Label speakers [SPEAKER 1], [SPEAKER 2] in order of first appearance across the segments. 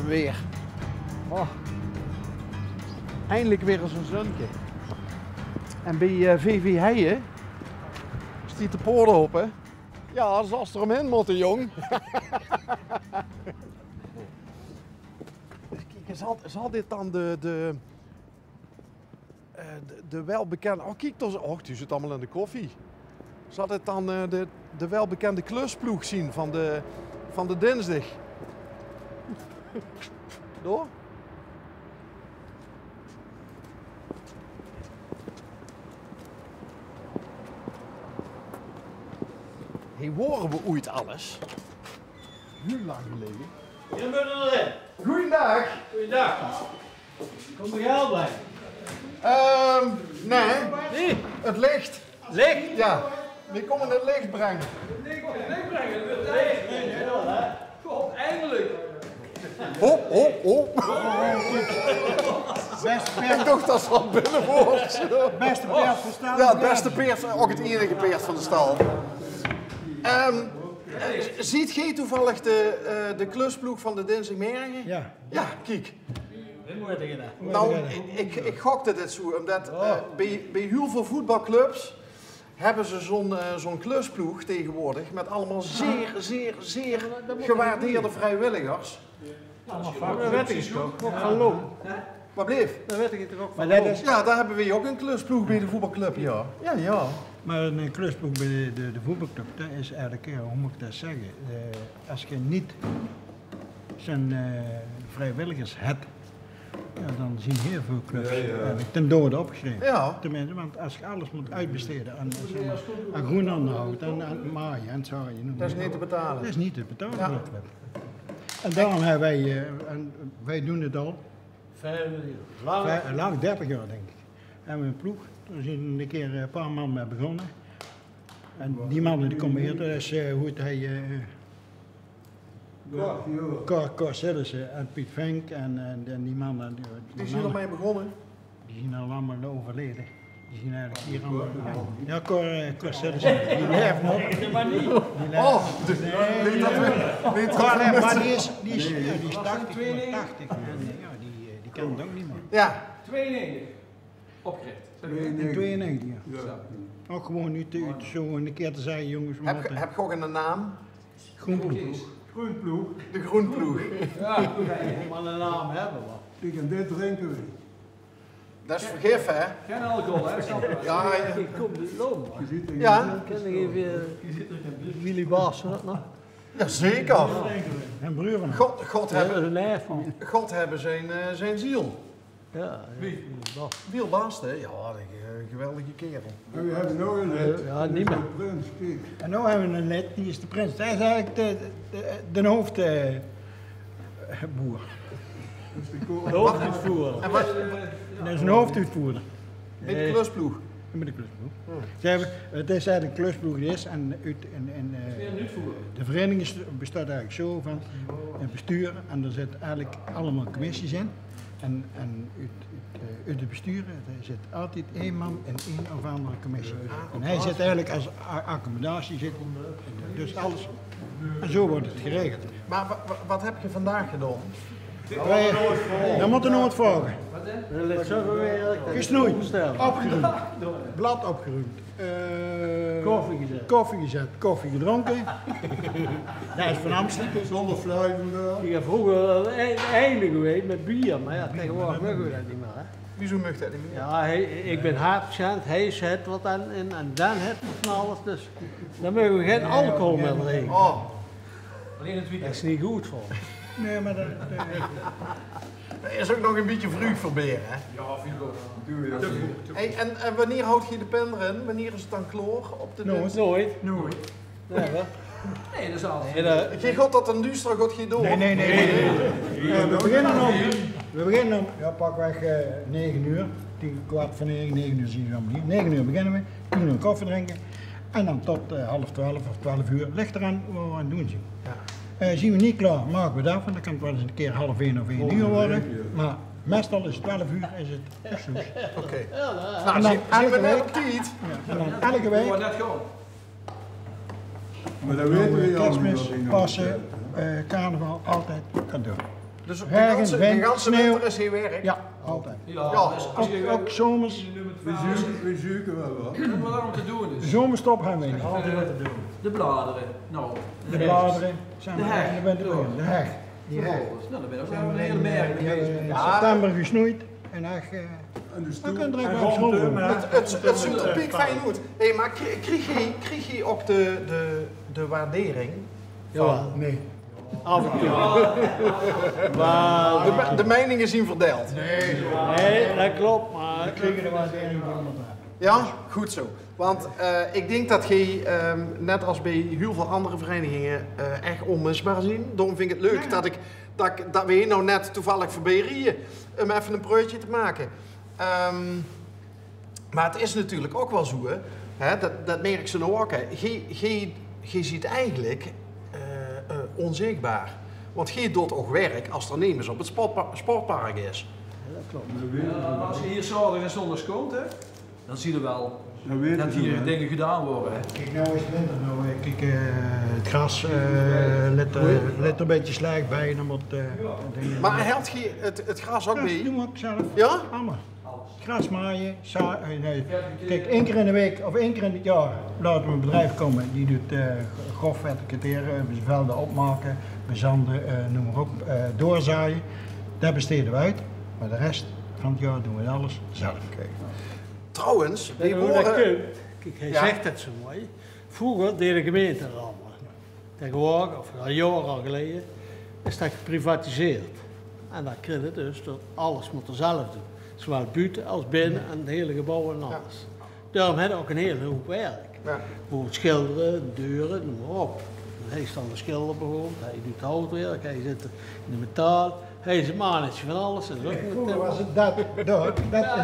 [SPEAKER 1] weer. Oh. Eindelijk weer eens een zonnetje. En bij VV Heijen stiet de poort open. Ja, zoals er omheen moeten, jong. Kijk, zal dit dan de welbekende... Oh, kijk, die zit allemaal in de koffie. Zal dit dan de welbekende klusploeg zien van de dinsdag? Door? Hey, horen we ooit alles? Heel lang geleden.
[SPEAKER 2] Hier ben je erin.
[SPEAKER 1] Goeiedag.
[SPEAKER 2] Goeiedag. Kom er geld bij?
[SPEAKER 1] Nee.
[SPEAKER 2] Nee.
[SPEAKER 1] Het licht.
[SPEAKER 2] Licht?
[SPEAKER 1] Ja. We komen het licht brengen.
[SPEAKER 2] Licht brengen. Licht. God, eindelijk.
[SPEAKER 1] Oh. Ik dacht dat ze wat binnenwoord.
[SPEAKER 3] Beste peert van de stal.
[SPEAKER 1] Ja, het beste peert, ook het enige peert van de stal. Ziet gij toevallig de klusploeg van de dinsdagmorgen?
[SPEAKER 3] Ja.
[SPEAKER 1] Ja, kijk.
[SPEAKER 2] Dit moet je gedaan.
[SPEAKER 1] Nou, ik gokte dit zo, omdat bij heel veel voetbalclubs hebben ze zo'n klusploeg tegenwoordig met allemaal zeer gewaardeerde vrijwilligers.
[SPEAKER 2] Dat weet ik toch? Ook van Loon.
[SPEAKER 1] Wat bleef?
[SPEAKER 2] Dat weet ik toch ook van
[SPEAKER 3] Maar dat
[SPEAKER 2] Loon.
[SPEAKER 3] is,
[SPEAKER 1] Ja, daar hebben we ook een klusploeg bij de voetbalclub, ja. Ja.
[SPEAKER 3] maar een klusploeg bij de voetbalclub, dat is eigenlijk, hoe moet ik dat zeggen? Als je niet zijn vrijwilligers hebt, ja, dan zien heel veel clubs eigenlijk ten dode opgeschreven.
[SPEAKER 1] Ja.
[SPEAKER 3] Tenminste, want als je alles moet uitbesteden aan groenanhoud, aan maaien en zo, je noemt
[SPEAKER 1] Dat is
[SPEAKER 3] het.
[SPEAKER 1] niet te betalen.
[SPEAKER 3] Dat is niet te betalen
[SPEAKER 1] Ja.
[SPEAKER 3] voor de club. En daarom hebben wij doen het al. 30 jaar denk ik. En we een ploeg, daar zijn een keer een paar man mee begonnen. En die mannen die komen hier, dat is hoe het hij... Cor Sillissen en Piet Venk en die mannen.
[SPEAKER 1] Die zijn ermee begonnen.
[SPEAKER 3] Die zijn al allemaal overleden. Die zijn eigenlijk hier allemaal... Ja, Cor Sillissen, die leeft nog.
[SPEAKER 2] Maar niet.
[SPEAKER 3] Die leeft.
[SPEAKER 1] Oh,
[SPEAKER 3] Cor, maar die is 80. En ja, die kan het ook niet meer.
[SPEAKER 1] Ja.
[SPEAKER 2] 92. Opgericht.
[SPEAKER 3] In 92, ja. Ook gewoon nu zo een keer te zeggen, jongens, we moeten...
[SPEAKER 1] Heb je ook een naam?
[SPEAKER 3] Groenploeg.
[SPEAKER 4] Groenploeg,
[SPEAKER 1] De Groenploeg.
[SPEAKER 2] Ja, goed dat je maar een naam hebben. Man.
[SPEAKER 4] die en dit drinken we.
[SPEAKER 1] Dat is vergif, hè?
[SPEAKER 2] Geen alcohol, hè? Snap je?
[SPEAKER 1] Ja,
[SPEAKER 2] Ik kom niet lopen.
[SPEAKER 4] Je ziet er
[SPEAKER 1] Ja.
[SPEAKER 2] Ken ik even Willy Baas, dat nog?
[SPEAKER 1] Zeker.
[SPEAKER 3] En Bruren.
[SPEAKER 1] God
[SPEAKER 2] Dat is
[SPEAKER 1] hebben,
[SPEAKER 2] een neef van.
[SPEAKER 1] God hebben zijn ziel.
[SPEAKER 2] Ja. Wie?
[SPEAKER 1] Wiel Baast, hè? Ja, een geweldige kerel.
[SPEAKER 4] En we hebben nog een lid.
[SPEAKER 2] Ja, niet meer.
[SPEAKER 4] De prins, kijk.
[SPEAKER 3] En nu hebben we een lid, die is de prins. Hij is eigenlijk de hoofdboer.
[SPEAKER 4] Dat is de koor.
[SPEAKER 2] Hoofdvoer.
[SPEAKER 1] En wat
[SPEAKER 3] Dat is een hoofduitvoerder.
[SPEAKER 1] met de klusploeg?
[SPEAKER 3] Met de klusploeg. Ze hebben, het is eigenlijk een klusploeg die is en de vereniging bestaat eigenlijk zo van een bestuur en er zitten eigenlijk allemaal commissies in. En uit het bestuur zit altijd één man in één of andere commissie. En hij zit eigenlijk als accommodatie, dus alles. En zo wordt het geregeld.
[SPEAKER 1] Maar wat heb je vandaag gedaan?
[SPEAKER 3] Dan moet er nooit volgen.
[SPEAKER 2] Dat ligt zoveel werk.
[SPEAKER 3] Gesnoeid, opgeruimd, blad opgeruimd,
[SPEAKER 2] Koffie gezet.
[SPEAKER 3] koffie gedronken. Dat is van Amsterdam.
[SPEAKER 4] Zonder fluiten daar.
[SPEAKER 2] Ik heb vroeger einde geweest met bier, maar ja, tegenwoordig mogen we dat niet meer. Hè?
[SPEAKER 1] Wieso mag dat niet meer?
[SPEAKER 2] Ja, ik ben hartpatiënt, hij is het wat en dan het van alles, dus dan mogen we geen alcohol meer drinken.
[SPEAKER 1] Oh,
[SPEAKER 2] Alleen het weekend. Dat is niet goed voor ons.
[SPEAKER 3] Nee, maar dat
[SPEAKER 1] dat is ook nog een beetje vroeg voor beren, hè?
[SPEAKER 4] Doe je dat niet.
[SPEAKER 1] Hey, en wanneer houd je de pen erin? Wanneer is het dan kloor op de dinsdag?
[SPEAKER 2] Nooit.
[SPEAKER 4] Nooit.
[SPEAKER 2] Nee, hè? Nee, dat is alles.
[SPEAKER 1] Geen god dat een duister god je door.
[SPEAKER 3] Nee. We beginnen om, ja, pakweg 9 uur. 9 uur zien we allemaal hier. 9 uur beginnen we, 10 uur koffie drinken. En dan tot half 12 of 12 uur. Ligt eraan wat we aan het doen zijn. Zien we niet klaar, maken we het af. En dan kan het wel eens een keer half 1 of 1 uur worden. Maar meestal is het 12 uur is het soes.
[SPEAKER 1] Oké.
[SPEAKER 3] En
[SPEAKER 1] Nou,
[SPEAKER 3] dan
[SPEAKER 1] zien we
[SPEAKER 3] elke
[SPEAKER 1] net
[SPEAKER 3] week,
[SPEAKER 1] op tijd.
[SPEAKER 3] en dan elke week,
[SPEAKER 4] Maar dat weten we allemaal
[SPEAKER 3] kerstmis,
[SPEAKER 4] niet.
[SPEAKER 3] Pasen, carnaval, altijd cadeau.
[SPEAKER 1] Dus de
[SPEAKER 3] Regen,
[SPEAKER 1] ganse
[SPEAKER 3] wind, sneeuw.
[SPEAKER 1] winter is hier werk?
[SPEAKER 3] Ja, altijd.
[SPEAKER 5] Ja,
[SPEAKER 1] Ja,
[SPEAKER 5] dus als je
[SPEAKER 3] Ook zomers.
[SPEAKER 4] We zoeken wel wat.
[SPEAKER 5] wat we daarom te doen
[SPEAKER 3] De
[SPEAKER 5] is.
[SPEAKER 3] zomerstop gaan we niet.
[SPEAKER 2] Altijd wat te doen.
[SPEAKER 5] De bladeren. Nou,
[SPEAKER 3] De bladeren zijn
[SPEAKER 5] De
[SPEAKER 3] we
[SPEAKER 5] heg.
[SPEAKER 3] in de winter. De heg. Die heg.
[SPEAKER 5] Nou, dan ben je ook
[SPEAKER 3] Zijn
[SPEAKER 5] wel
[SPEAKER 3] we
[SPEAKER 5] een hele berg
[SPEAKER 3] die hebben we in
[SPEAKER 1] Ja.
[SPEAKER 3] september gesnoeid. En heg.
[SPEAKER 4] En de
[SPEAKER 3] Dan
[SPEAKER 4] stoel.
[SPEAKER 3] kun je er
[SPEAKER 4] En
[SPEAKER 3] even
[SPEAKER 4] rond
[SPEAKER 3] schoon
[SPEAKER 1] Het ziet er piekfijn uit. Hé, maar kreeg je ook de waardering?
[SPEAKER 2] Ja,
[SPEAKER 3] Nee.
[SPEAKER 2] af en toe. Maar,
[SPEAKER 1] De meningen zien verdeeld.
[SPEAKER 2] nee, dat klopt, maar
[SPEAKER 3] Kregen er wat in van elkaar.
[SPEAKER 1] Ja, goed zo. Want ik denk dat je, net als bij heel veel andere verenigingen, echt onmisbaar zien. Daarom vind ik het leuk dat we hier nou net toevallig voorbij rieën om even een projectje te maken. Maar het is natuurlijk ook wel zo, hè, dat merk ze nou ook. Je ziet eigenlijk onzichtbaar. Want je doet ook werk als er nemers op het sportpark is.
[SPEAKER 2] dat klopt.
[SPEAKER 5] Ja, maar als je hier zaterdag en zondags komt, hè, dan zie je wel
[SPEAKER 4] Dan weten
[SPEAKER 5] dat
[SPEAKER 4] ze
[SPEAKER 5] hier
[SPEAKER 4] wel.
[SPEAKER 5] dingen gedaan worden. Hè.
[SPEAKER 3] Kijk, nou is het winter. Nou, kijk, het gras let er een beetje slecht bij. Dan moet, dingen.
[SPEAKER 1] Maar helpt je het gras ook
[SPEAKER 3] Dat
[SPEAKER 1] mee?
[SPEAKER 3] doen we ook zelf.
[SPEAKER 1] Ja?
[SPEAKER 3] Allemaal. Gras maaien. Nee. Kijk, 1 keer in de week of 1 keer in het jaar laten we een bedrijf komen. Die doet grof verticateren, velden opmaken, bezanden, noem maar op, doorzaaien. Daar besteden we uit. Maar de rest van het jaar doen we alles zelf.
[SPEAKER 1] Trouwens,
[SPEAKER 2] Weet
[SPEAKER 1] die
[SPEAKER 2] je hoe dat
[SPEAKER 1] horen...
[SPEAKER 2] komt? Kijk, hij
[SPEAKER 1] Ja.
[SPEAKER 2] zegt het zo mooi. Vroeger deed de gemeente het allemaal. Tegenwoordig, of een jaar al geleden, is dat geprivatiseerd. En dan krijg je dus dat alles moet er zelf doen. Zowel buiten als binnen en het hele gebouw en alles. Daarom hebben we ook een hele hoop werk.
[SPEAKER 1] Ja.
[SPEAKER 2] Bijvoorbeeld schilderen, deuren, noem maar op. Hij is dan de schilder bijvoorbeeld, hij doet houtwerk, hij zit in de metaal. Hij is het mannetje van alles. En
[SPEAKER 3] Vroeger was het dat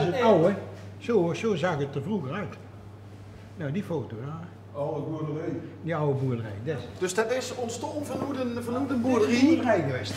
[SPEAKER 3] is het oude. Zo zag het er vroeger uit. Nou, die foto,
[SPEAKER 4] Alle boerderij.
[SPEAKER 3] die oude boerderij.
[SPEAKER 1] Dus dat is ontstaan van hoe de
[SPEAKER 3] Een
[SPEAKER 1] boerderie.
[SPEAKER 3] boerderij geweest.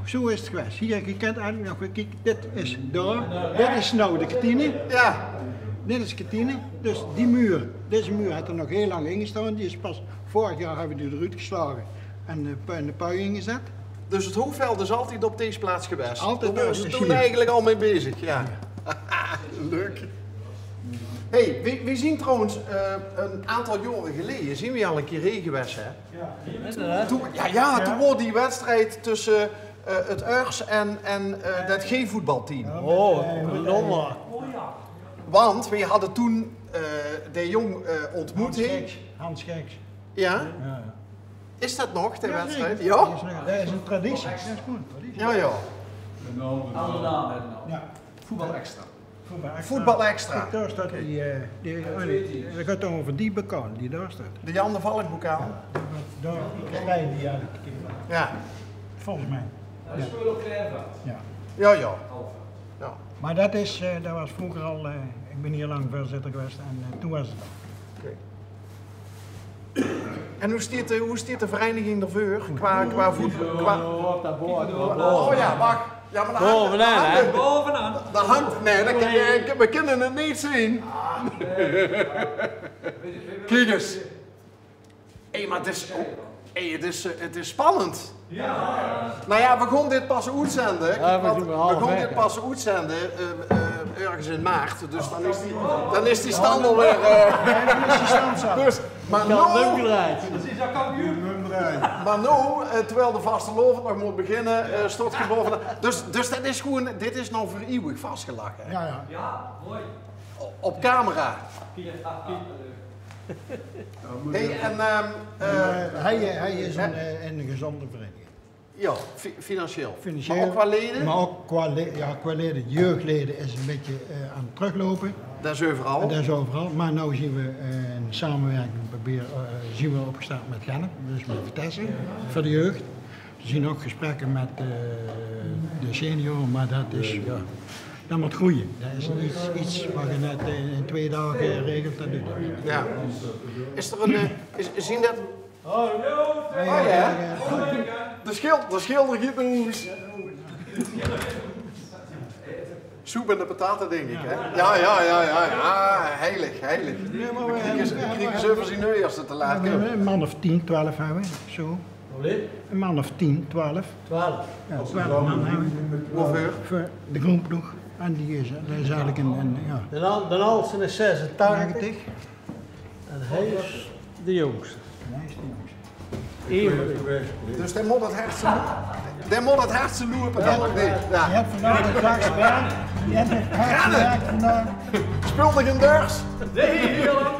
[SPEAKER 3] Zo is het geweest. Hier, je kent eigenlijk nog, kijk, dit is daar, dit is nou de kantine,
[SPEAKER 1] Ja,
[SPEAKER 3] dit is de kantine. Dus die muur, deze muur had er nog heel lang in gestaan. Die is pas vorig jaar hebben we die eruit geslagen en de pui ingezet.
[SPEAKER 1] dus het hoofdveld is altijd op deze plaats geweest.
[SPEAKER 3] Altijd
[SPEAKER 1] Daar
[SPEAKER 3] daar,
[SPEAKER 1] was
[SPEAKER 3] dus
[SPEAKER 1] toen
[SPEAKER 3] hier.
[SPEAKER 1] eigenlijk al mee bezig, ja. Leuk. Hey, we zien trouwens een aantal jaren geleden, zien we al een keer regen geweest, hè? Toen wordt die wedstrijd tussen het URS en dat G-voetbalteam.
[SPEAKER 2] Oh, verdomme.
[SPEAKER 1] Want we hadden toen de jong ontmoet.
[SPEAKER 3] Hans Geks.
[SPEAKER 1] Ja?
[SPEAKER 3] Ja.
[SPEAKER 1] Is dat nog, de wedstrijd?
[SPEAKER 3] zeker.
[SPEAKER 1] Ja?
[SPEAKER 3] Dat is een traditie. Dat is goed, een traditie.
[SPEAKER 1] Ja, ja.
[SPEAKER 4] En dan
[SPEAKER 5] Andere naam hebben we nou.
[SPEAKER 3] Ja.
[SPEAKER 5] Voetbal extra.
[SPEAKER 1] Voetbal extra.
[SPEAKER 3] Kijk, daar staat dat gaat dan over die bekant die daar staat.
[SPEAKER 1] De Jan de Valkbokaal.
[SPEAKER 3] Daar stijgen die eigenlijk,
[SPEAKER 1] Ja.
[SPEAKER 3] volgens mij.
[SPEAKER 5] Dat is wel ook clever.
[SPEAKER 3] Ja.
[SPEAKER 1] Ja, ja. Ja.
[SPEAKER 3] Maar dat was vroeger al, ik ben hier lang voorzitter geweest en toen was het al.
[SPEAKER 1] En hoe stiert de vereniging ervoor qua voetbal?
[SPEAKER 2] Op dat bord.
[SPEAKER 1] Oh ja, wacht. Ja, maar dat
[SPEAKER 2] Bovenaan, hè?
[SPEAKER 5] Bovenaan.
[SPEAKER 1] Dat hangt. Nee, dat kan je, we kunnen het niet zien. Kijk eens. Hé, maar het is spannend. Ja. Nou ja, we gaan dit pas uitzenden.
[SPEAKER 2] Ja, we
[SPEAKER 1] want
[SPEAKER 2] doen
[SPEAKER 1] we
[SPEAKER 2] half
[SPEAKER 1] gaan
[SPEAKER 2] weg,
[SPEAKER 1] dit
[SPEAKER 2] hè.
[SPEAKER 1] pas uitzenden ergens in maart. Dus dan is die stand alweer. Dus, maar
[SPEAKER 2] Ja,
[SPEAKER 1] nou,
[SPEAKER 2] omgedraaid.
[SPEAKER 1] maar nou, terwijl de vaste loven nog moet beginnen, stort je boven. Dus dat is gewoon, dit is nou voor eeuwig vastgelegd. Hè?
[SPEAKER 3] Ja, ja.
[SPEAKER 5] Ja, mooi.
[SPEAKER 1] Op camera. Hey, en
[SPEAKER 3] Hij is een gezonde vereniging.
[SPEAKER 1] ja, financieel.
[SPEAKER 3] Financieel.
[SPEAKER 1] Maar ook qua leden,
[SPEAKER 3] Maar ook qua leden, jeugdleden is een beetje aan het teruglopen.
[SPEAKER 1] dat is overal.
[SPEAKER 3] En dat is overal. Maar nu zien we een samenwerking zien we opgestart met Gennep, dus met Vitesse, voor de jeugd. We zien ook gesprekken met de senioren, maar dat is, ja, dat moet groeien. Dat is niet iets wat je net in 2 dagen regelt, dat doet het niet.
[SPEAKER 1] Ja. Is er een, zien dat?
[SPEAKER 2] Oh,
[SPEAKER 1] ja. De schilder giet een hoes. Soep en de pataten, denk ik, hè? Ja, heilig.
[SPEAKER 3] Nee, maar
[SPEAKER 1] Kriegen ze even zien nu als het te laat
[SPEAKER 3] we
[SPEAKER 1] komt.
[SPEAKER 3] hebben een man of 10, 12 hebben we, zo.
[SPEAKER 2] Allee?
[SPEAKER 3] Een man of 10, 12.
[SPEAKER 2] 12.
[SPEAKER 3] Ja, 12 man hebben we
[SPEAKER 1] Hoeveel?
[SPEAKER 3] voor de groenploeg. En die is, dat is eigenlijk ja,
[SPEAKER 2] De oudste is 86
[SPEAKER 3] 90.
[SPEAKER 2] en hij is de jongste.
[SPEAKER 3] Nee, is die jongens.
[SPEAKER 2] Even.
[SPEAKER 1] Dus die moet het hardste lopen dan. Nee,
[SPEAKER 3] Je
[SPEAKER 1] ja.
[SPEAKER 3] hebt vandaag de vaakste baan. Je hebt het hardste werk vandaag.
[SPEAKER 1] Spul nog een deurs.
[SPEAKER 2] Nee, heel lang.